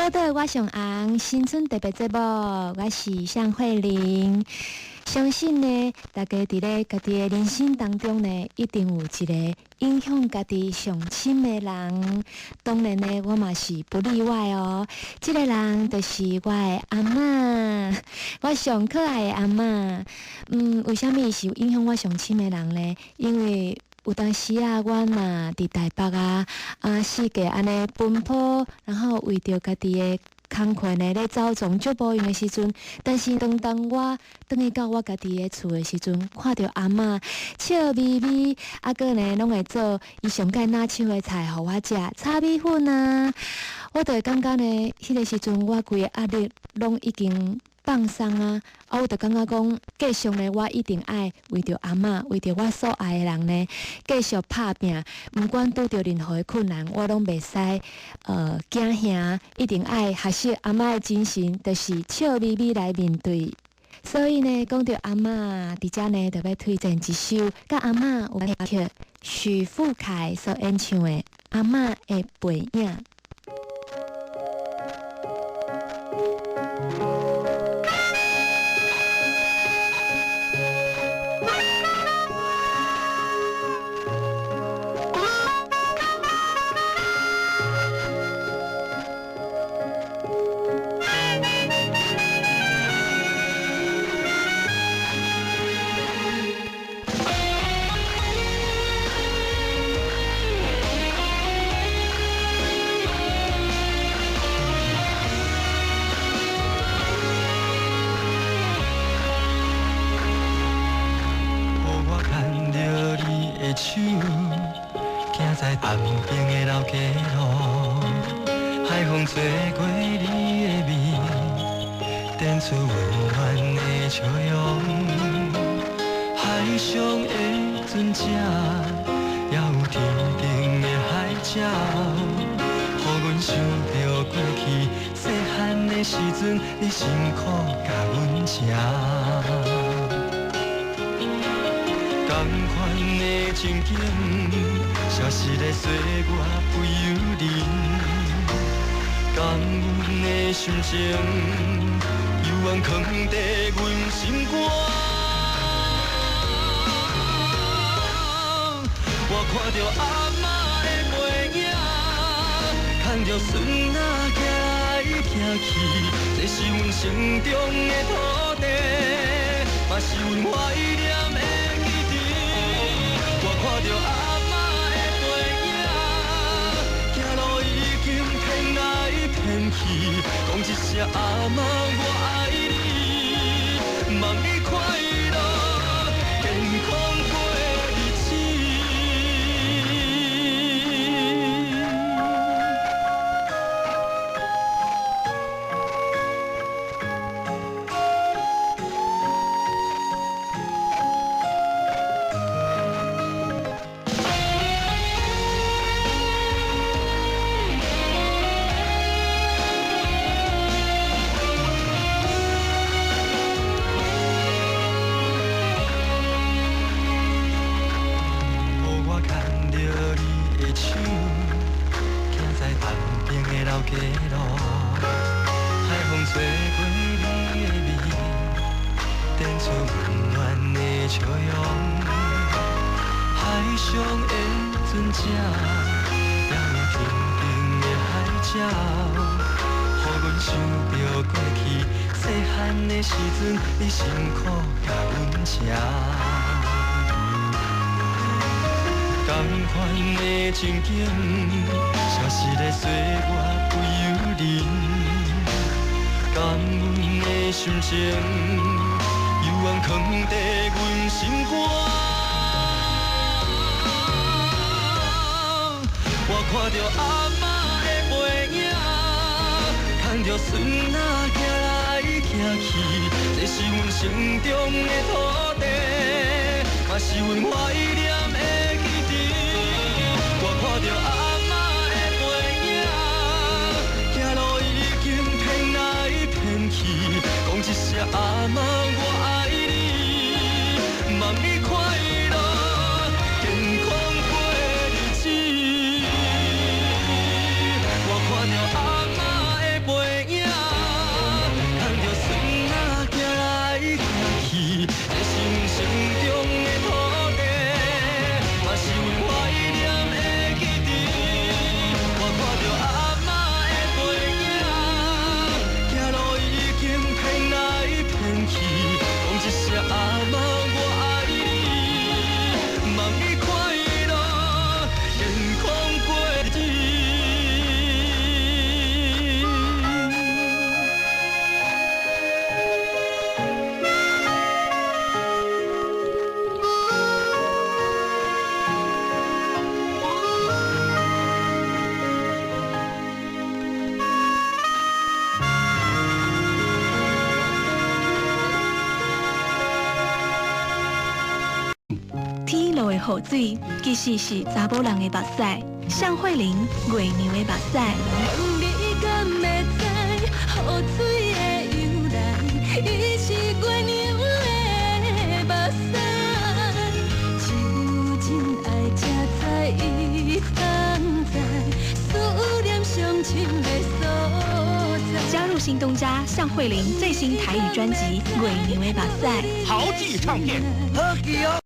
报道我上红新春特别节目，我是向慧玲。相信呢，大家伫咧家己的人生当中呢，一定有一个影响家己上深的人。当然呢，我嘛是不例外哦。这个人就是我的阿嬷，我上可爱的阿嬷。为什么是影响我上深的人呢？因为有当时啊，我若伫台北世界安尼奔波，然后为着家己的工课呢咧走总足无用的时阵，但是当我转去到我家己的厝的时阵，看到阿嬷笑眯眯，个呢拢会做伊上介拿手的菜互我食，炒米粉啊，我就会感觉呢，迄个时阵我规个压力拢已经放松啊！我就感觉讲，继续呢，我一定爱为着阿嬷，为着我所爱的人呢，继续拍拼。不管拄着任何的困难，我拢袂使惊吓，一定爱学习阿嬷的精神，就是笑眯眯来面对。所以呢，讲到阿嬷，伫遮呢，就要推荐一首甲阿嬷有关的歌曲，许富凯所演唱的《阿嬷的背影》。手行在岸边的老街路，海风吹过你的面，点出温暖的笑容。海上的船只，也有天顶的海鸟，予阮想着过去细汉的时阵，你辛苦甲阮食。同款的情景，消失在岁月不由人。感阮的心情，犹原藏在阮心肝。我看着阿嬷的背影，牵着孙仔行来行去，这是阮心中的土地，嘛是阮怀念的。看着阿嬷的背影，行路已经偏来偏去，讲一声阿嬷我爱你，望你快乐健康过日子。街路，海风吹过你的面，点出温暖的笑容。海上的船只，也有天顶的海鸟，予阮想着过去细汉的时阵，你辛苦甲阮食。同款的情景，消失在岁月不由人。感阮的心情，犹原藏在阮心肝。我看着阿嬷的背影，牵着孙仔行来行去，这是阮心中的土地，嘛是阮怀念的。我看着阿嬷的背影，行路已经偏来偏去，讲一声阿嬷我爱你，望你快乐健康过日子。我看着阿嬷的背雨水，其实是查某人的目屎。向慧玲，月娘的目屎。你敢会知，雨水的由来，伊是月娘的目屎。只有真爱才知伊同在，思念伤深的所在。加入新东家向慧玲最新台语专辑《月娘的目屎》。豪记唱片。好记哦。